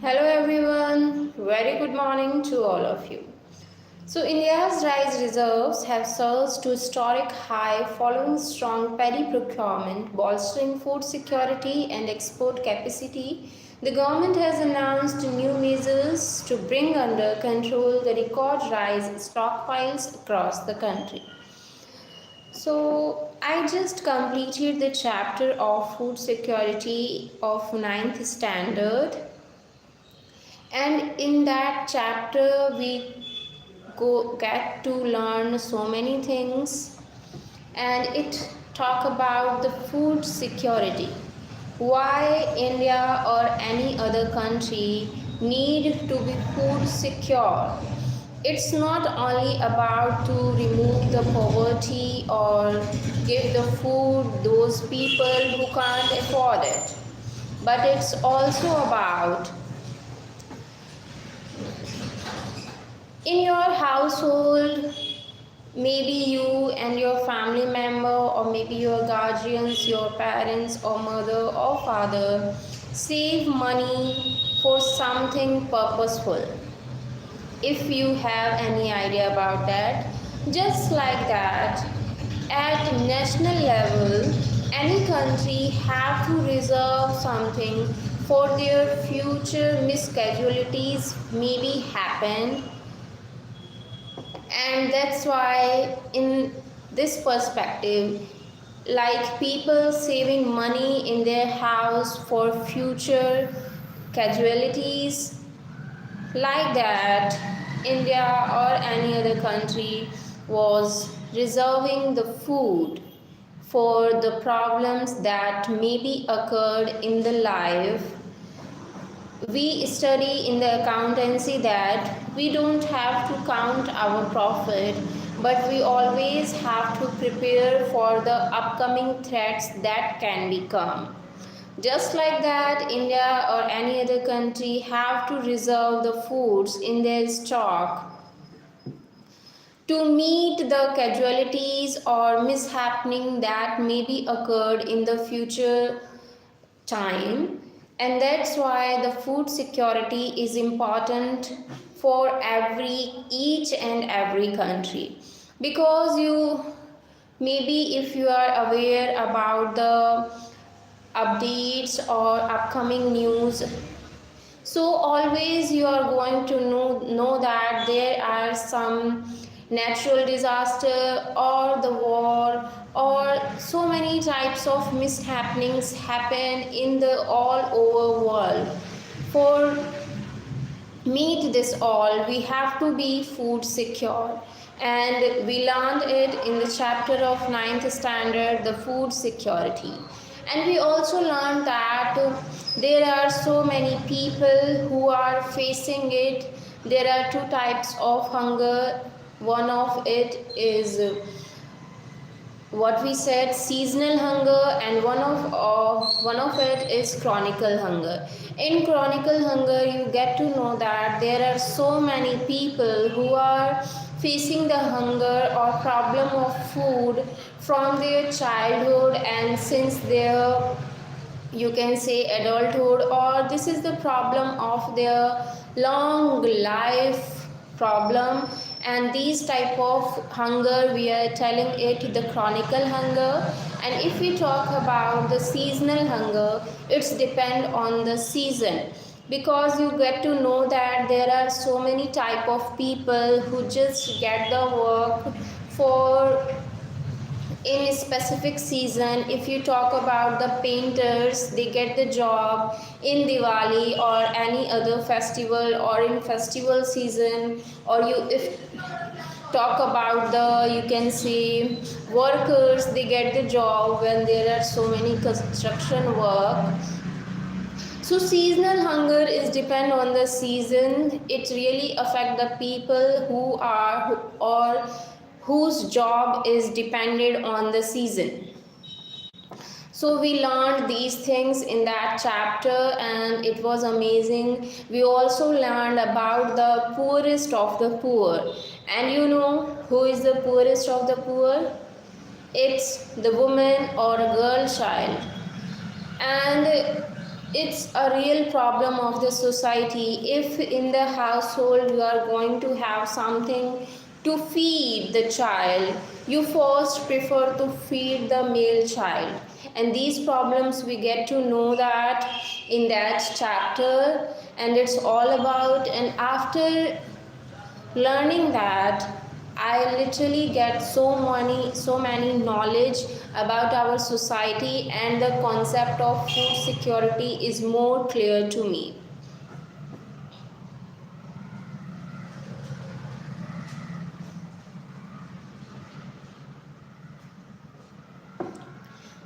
Hello everyone, very good morning to all of you. So India's rice reserves have surged to historic high following strong paddy procurement, bolstering food security and export capacity. The government has announced new measures to bring under control the record rice stockpiles across the country. So I just completed the chapter of food security of ninth standard, and in that chapter we get to learn so many things, and it talk about the food security, why India or any other country need to be food secure. It's not only about to remove the poverty or give the food those people who can't afford it, but it's also about in your household, maybe you and your family member, or maybe your guardians, your parents or mother or father save money for something purposeful. If you have any idea about that, just like that, at national level, any country have to reserve something for their future miscasualties maybe happen, and that's why in this perspective, like people saving money in their house for future casualties, like that India or any other country was reserving the food for the problems that maybe occurred in the life. We study in the accountancy that we don't have to count our profit, but we always have to prepare for the upcoming threats that can become. Just like that, India or any other country have to reserve the foods in their stock to meet the casualties or mishappening that may be occurred in the future time. And that's why the food security is important for each and every country, because you maybe if you are aware about the updates or upcoming news, so always you are going to know that there are some natural disaster or the war or so many types of mishappenings happen in the all over world. For meet this all, we have to be food secure, and we learned it in the chapter of ninth standard, the food security. And we also learned that there are so many people who are facing it. There are two types of hunger. One of it is what we said seasonal hunger, and one of it is chronical hunger. In chronical hunger, you get to know that there are so many people who are facing the hunger or problem of food from their childhood and since their, you can say, adulthood, or this is the problem of their long life problem. And these type of hunger we are telling it the chronical hunger. And if we talk about the seasonal hunger, it's depend on the season, because you get to know that there are so many type of people who just get the work for in a specific season. If you talk about the painters, they get the job in Diwali or any other festival or in festival season. Or you if talk about the, you can say, workers, they get the job when there are so many construction work. So seasonal hunger is depend on the season. It really affect the people who are or whose job is dependent on the season. So we learned these things in that chapter, and it was amazing. We also learned about the poorest of the poor. And you know who is the poorest of the poor? It's the woman or a girl child. And It's a real problem of the society. If in the household you are going to have something to feed the child, you first prefer to feed the male child. And these problems we get to know that in that chapter, and it's all about. And after learning that, I literally get so many knowledge about our society, and the concept of food security is more clear to me.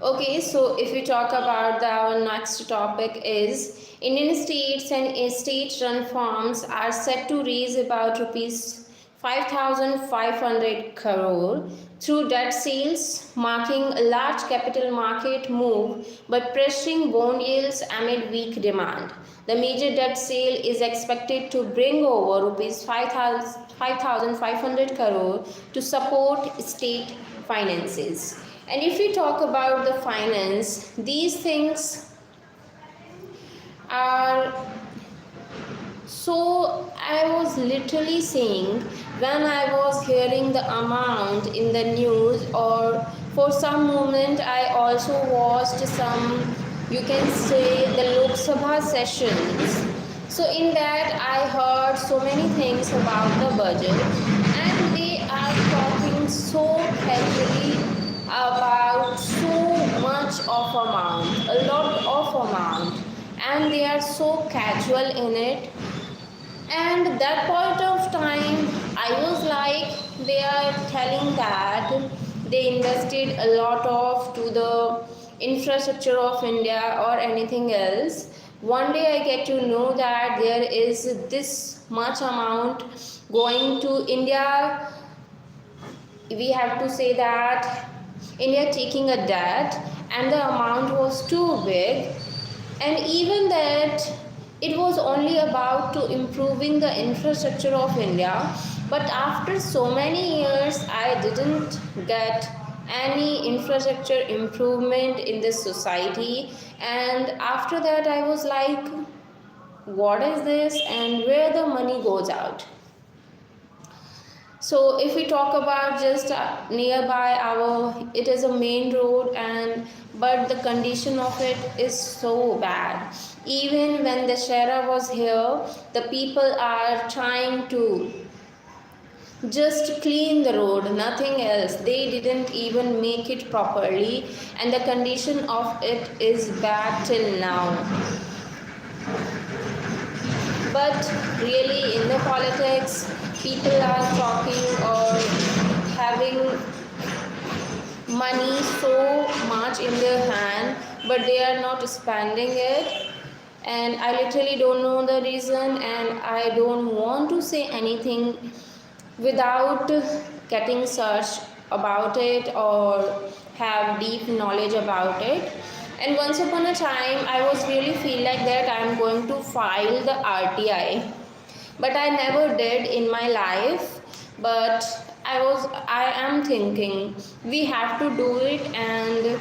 Okay, so if we talk about our next topic is Indian states and state-run farms are set to raise about rupees 5,500 crore through debt sales, marking a large capital market move but pressuring bond yields amid weak demand. The major debt sale is expected to bring over rupees 5,500 crore to support state finances. And if we talk about the finance, these things are, so I was literally saying, when I was hearing the amount in the news, or for some moment I also watched some, you can say, the Lok Sabha sessions. So in that I heard so many things about the budget, and they are talking so casually about so much of amount, a lot of amount, and they are so casual in it. And that point of time I was like, they are telling that they invested a lot of to the infrastructure of India or anything else. One day I get to know that there is this much amount going to India. We have to say that India taking a debt, and the amount was too big. And even that, it was only about to improving the infrastructure of India. But after so many years I didn't get any infrastructure improvement in this society. And after that I was like, what is this, and where the money goes out? So if we talk about just nearby our, it is a main road, and but the condition of it is so bad. Even when the sheriff was here, the people are trying to just clean the road, nothing else. They didn't even make it properly, and the condition of it is bad till now. But really, in the politics, people are talking or having money so much in their hand, but they are not spending it. And I literally don't know the reason, and I don't want to say anything without getting search about it or have deep knowledge about it. And once upon a time I was really feel like that I am going to file the RTI, but I never did in my life. But I am thinking we have to do it, and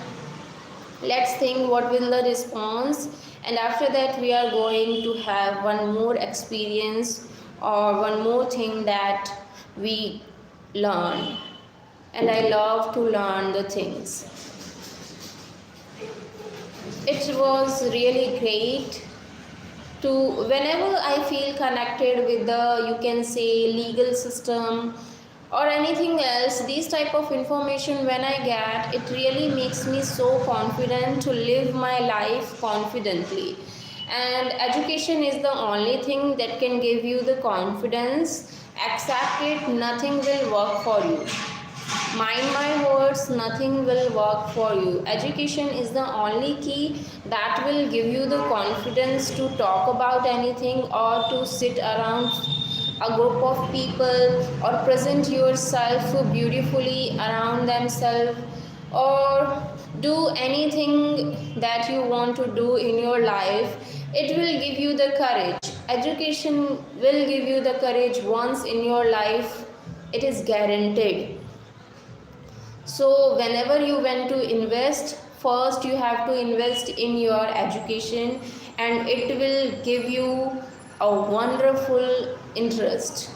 let's think what will the response. And after that we are going to have one more experience or one more thing that we learn. And I love to learn the things. It was really great to, whenever I feel connected with the, you can say, legal system or anything else, these type of information when I get, it really makes me so confident to live my life confidently. And education is the only thing that can give you the confidence. Accept it, nothing will work for you. Mind my words, nothing will work for you. Education is the only key that will give you the confidence to talk about anything, or to sit around a group of people, or present yourself beautifully around themselves, or do anything that you want to do in your life. It will give you the courage. Education will give you the courage once in your life, it is guaranteed. So whenever you want to invest, first you have to invest in your education, and it will give you a wonderful interest.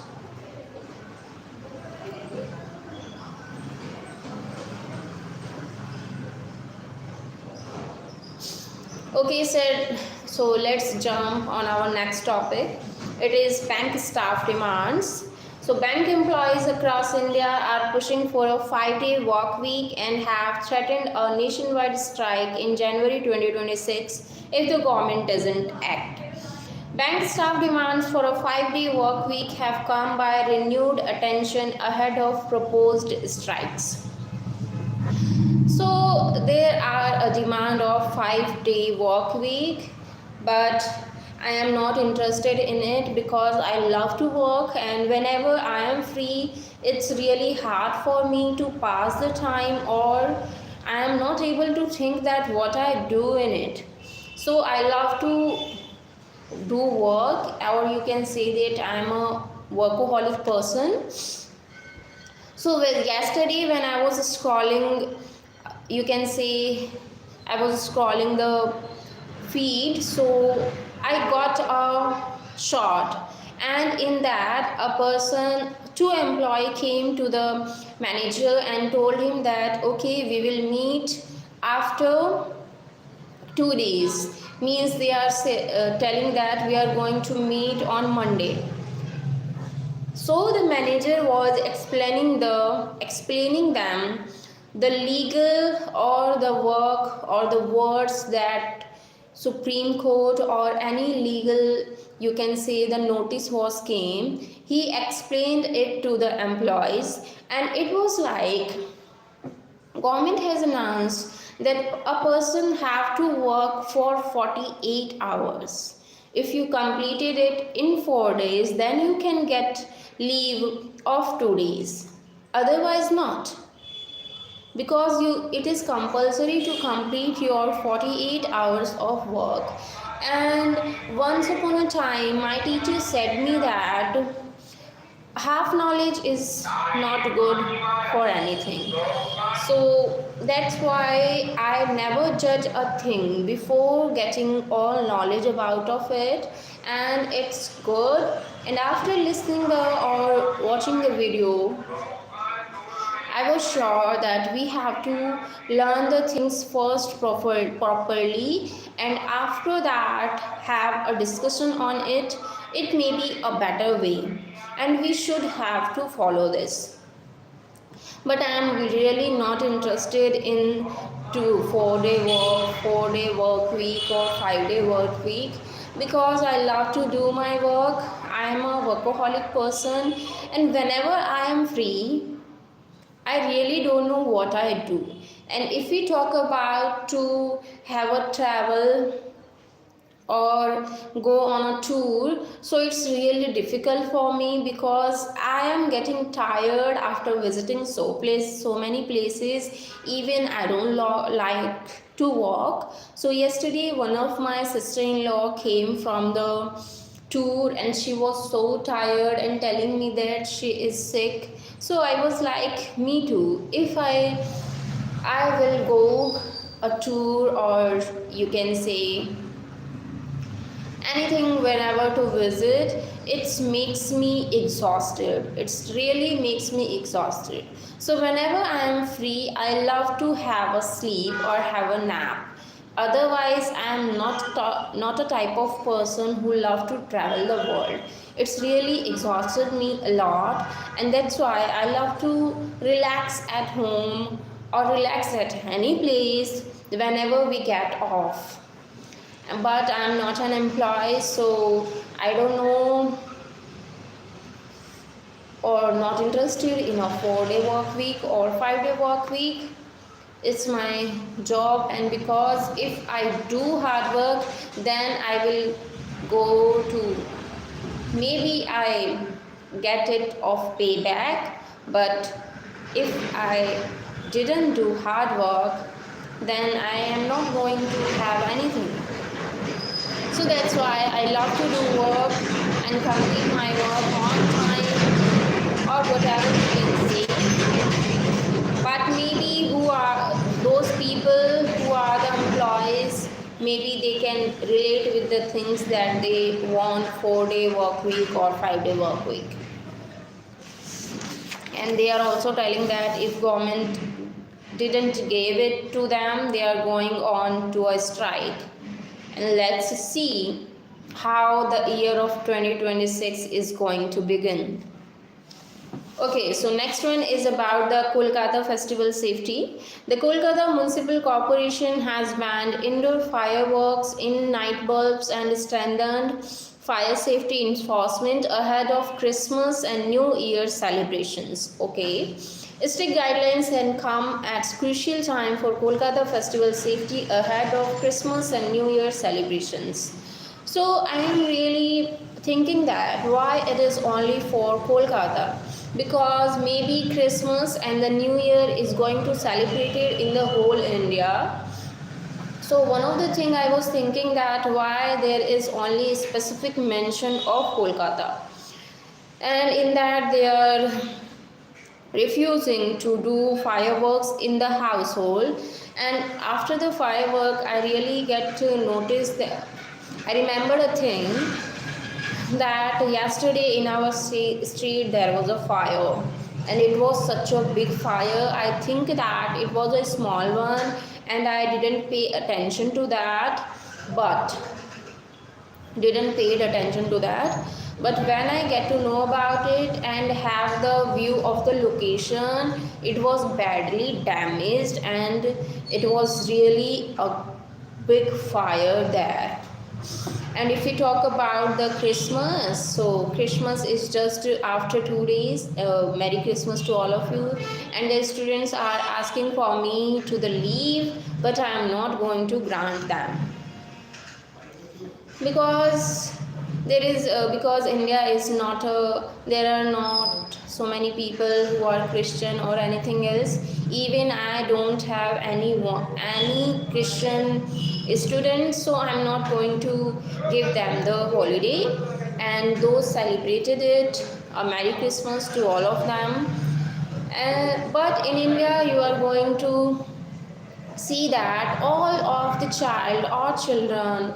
Okay, sir. So let's jump on our next topic. It is bank staff demands. So bank employees across India are pushing for a 5-day work week and have threatened a nationwide strike in January 2026 if the government doesn't act. Bank staff demands for a 5-day work week have come by renewed attention ahead of proposed strikes. So there are a demand of 5-day work week, but I am not interested in it because I love to work, and whenever I am free, it's really hard for me to pass the time, or I am not able to think that what I do in it. So I love to do work, or you can say that I am a workaholic person. So yesterday when I was scrolling, you can say I was scrolling the feed, so I got a shot, and in that a person, two employee came to the manager and told him that okay, we will meet after 2 days. Means they are telling that we are going to meet on Monday. So the manager was explaining them the legal or the work or the words that Supreme Court or any legal, you can say, the notice was came. He explained it to the employees, and it was like government has announced that a person have to work for 48 hours. If you completed it in 4 days, then you can get leave of 2 days, otherwise not, because it is compulsory to complete your 48 hours of work. And once upon a time my teacher said me that half knowledge is not good for anything. So that's why I never judge a thing before getting all knowledge about of it, and it's good. And after listening the or watching the video, I was sure that we have to learn the things first properly, and after that have a discussion on it. It may be a better way, and we should have to follow this. But I am really not interested in 4-day work week or 5-day work week, because I love to do my work. I am a workaholic person, and whenever I am free, I really don't know what I do. And if we talk about to have a travel or go on a tour, so it's really difficult for me because I am getting tired after visiting so many places. Even I don't like to walk. So yesterday one of my sister-in-law came from the tour, and she was so tired and telling me that she is sick. So I was like, me too, if I will go a tour, or you can say anything whenever to visit, it makes me exhausted. It's really makes me exhausted. So whenever I am free, I love to have a sleep or have a nap. Otherwise I am not a type of person who love to travel the world. It's really exhausted me a lot, and that's why I love to relax at home or relax at any place whenever we get off. But I'm not an employee, so I don't know or not interested in a 4-day work week or 5-day work week. It's my job, and because if I do hard work, then I will go to, maybe I get it of payback. But if I didn't do hard work, then I am not going to have anything. So that's why I love to do work and complete my work on time, or whatever you can say. But maybe who are those people who are the employees, maybe they can can relate with the things that they want 4-day work week or 5-day work week. And they are also telling that if government didn't give it to them, they are going on to a strike. And let's see how the year of 2026 is going to begin. Okay, so next one is about the Kolkata festival safety. The Kolkata Municipal Corporation has banned indoor fireworks in night bulbs and strengthened fire safety enforcement ahead of Christmas and New Year celebrations. Okay, strict guidelines can come at crucial time for Kolkata festival safety ahead of Christmas and New Year celebrations. So I am really thinking that why it is only for Kolkata, because maybe Christmas and the New Year is going to celebrate it in the whole India. So one of the thing I was thinking that why there is only a specific mention of Kolkata, and in that they are refusing to do fireworks in the household. And after the firework I really get to notice that I remember a thing that yesterday in our street there was a fire, and it was such a big fire. I think that it was a small one and I didn't pay attention to that, but but when I get to know about it and have the view of the location, it was badly damaged and it was really a big fire there. And if we talk about the Christmas, so Christmas is just after 2 days. Merry Christmas to all of you. And the students are asking for me to the leave, but I am not going to grant them, because because India is not a, there are not so many people who are Christian or anything else. Even I don't have any Christian students, so I'm not going to give them the holiday. And those celebrated it, a Merry Christmas to all of them. But in India you are going to see that all of the child or children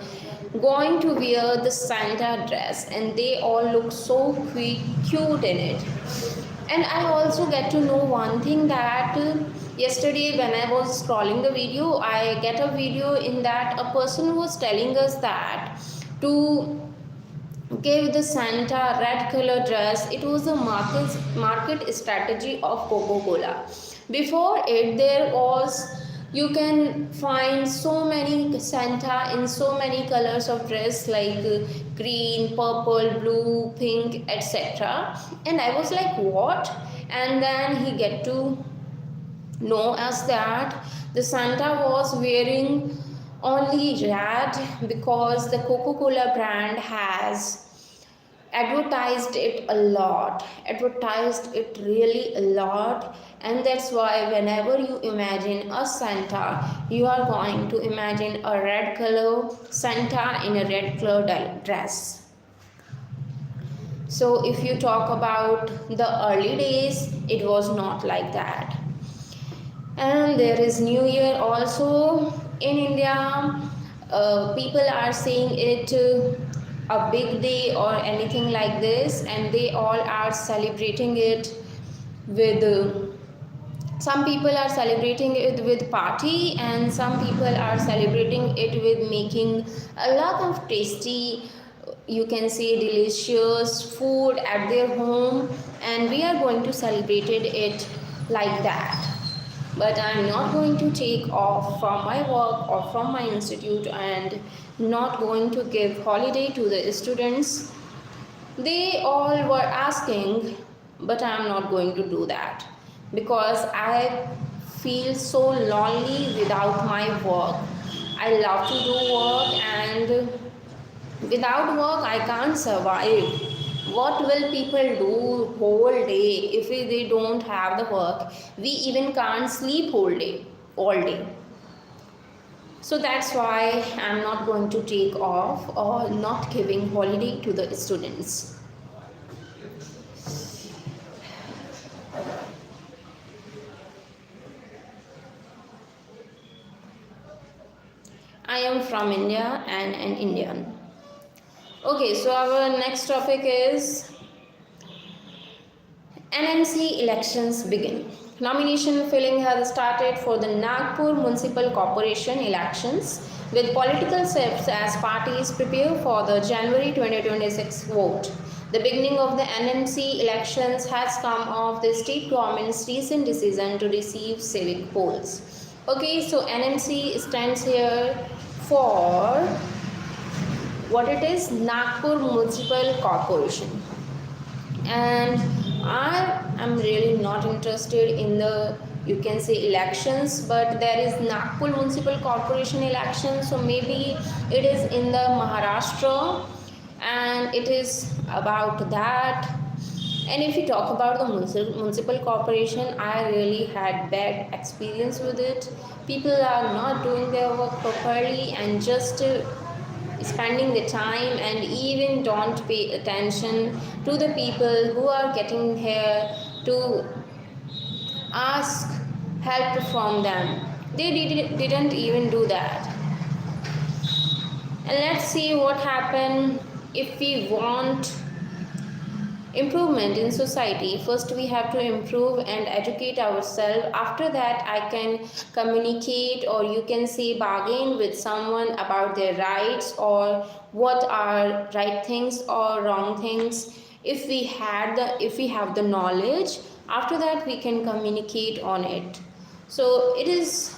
going to wear the Santa dress, and they all look so cute in it. And I also get to know one thing that yesterday when I was scrolling the video, I get a video in that a person was telling us that to give the Santa red color dress, it was a market strategy of Coca-Cola. Before it, there was, you can find so many Santa in so many colors of dress like green, purple, blue, pink, etc. And I was like, what? And then he get to know as that the Santa was wearing only red because the Coca-Cola brand has advertised it really a lot. And that's why whenever you imagine a Santa, you are going to imagine a red color Santa in a red color dress. So if you talk about the early days, it was not like that. And there is New Year also in India. People are saying it a big day or anything like this, and they all are celebrating it with some people are celebrating it with party, and some people are celebrating it with making a lot of tasty, you can say delicious food at their home. And we are going to celebrate it like that. But I'm not going to take off from my work or from my institute and not going to give holiday to the students. They all were asking, but I'm not going to do that because I feel so lonely without my work. I love to do work, and without work I can't survive. What will people do whole day if they don't have the work? We even can't sleep all day. So that's why I'm not going to take off or not giving holiday to the students. I am from India and an Indian. Okay, so our next topic is NMC elections begin. Nomination filling has started for the Nagpur Municipal Corporation elections, with political steps as parties prepare for the January 2026 vote. The beginning of the NMC elections has come off the state government's recent decision to receive civic polls. Okay, so NMC stands here for what it is, Nagpur Municipal Corporation. And I am really not interested in the, you can say, elections, but there is Nagpur Municipal Corporation election, so maybe it is in the Maharashtra, and it is about that. And if you talk about the municipal corporation, I really had bad experience with it. People are not doing their work properly and just spending the time, and even don't pay attention to the people who are getting here to ask help from them. They didn't even do that. And let's see what happened. If we want improvement in society, first we have to improve and educate ourselves. After that, I can communicate, or you can say bargain with someone about their rights, or what are right things or wrong things. If we have the knowledge, after that we can communicate on it. So it is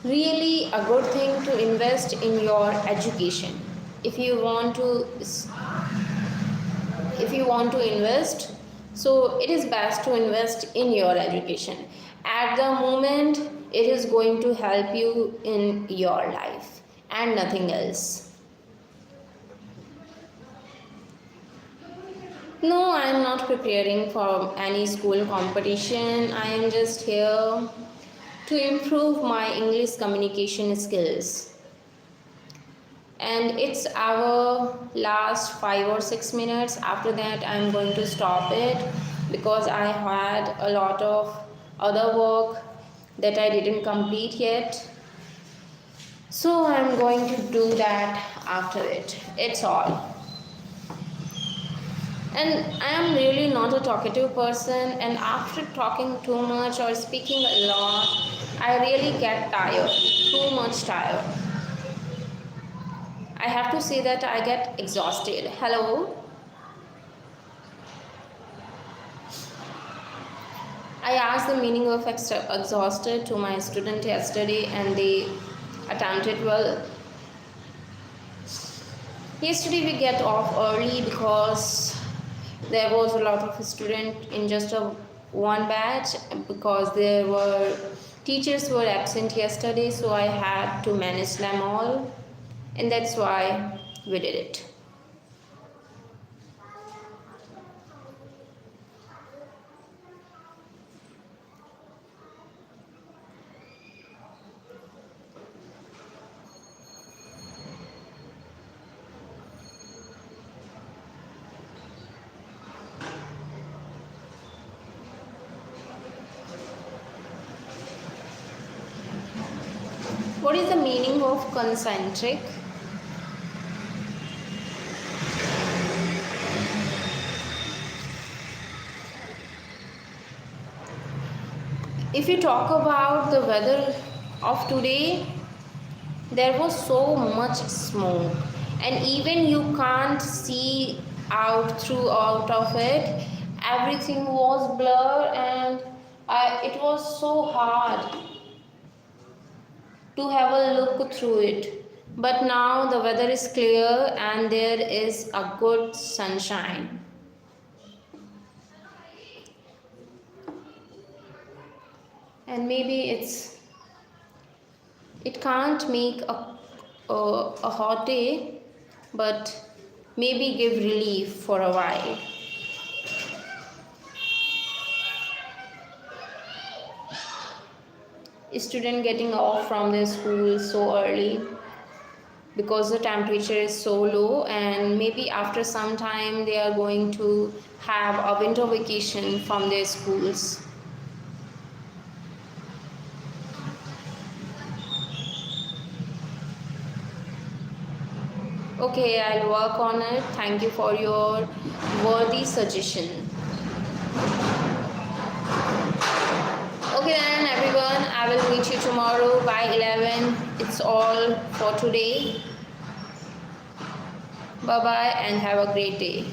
really a good thing to invest in your education. if you want to if you want to invest, so it is best to invest in your education. At the moment, it is going to help you in your life and nothing else. No, I am not preparing for any school competition. I am just here to improve my English communication skills. And it's our last 5 or 6 minutes. After that, I'm going to stop it because I had a lot of other work that I didn't complete yet. So I'm going to do that after it. It's all. And I am really not a talkative person, and after talking too much or speaking a lot, I really get tired, too much tired. I have to say that I get exhausted. Hello? I asked the meaning of exhausted to my student yesterday, and they attempted well. Yesterday we get off early because there was a lot of students in just one batch, because teachers were absent yesterday, so I had to manage them all, and that's why we did it. What is the meaning of concentric? If you talk about the weather of today, there was so much smoke, and even you can't see out throughout of it. Everything was blurred, and it was so hard to have a look through it. But now the weather is clear and there is a good sunshine. And maybe it can't make a hot day, but maybe give relief for a while. Student getting off from their school so early because the temperature is so low, and maybe after some time they are going to have a winter vacation from their schools. Okay, I'll work on it. Thank you for your worthy suggestion. Okay then everyone, I will meet you tomorrow by 11. It's all for today. Bye bye and have a great day.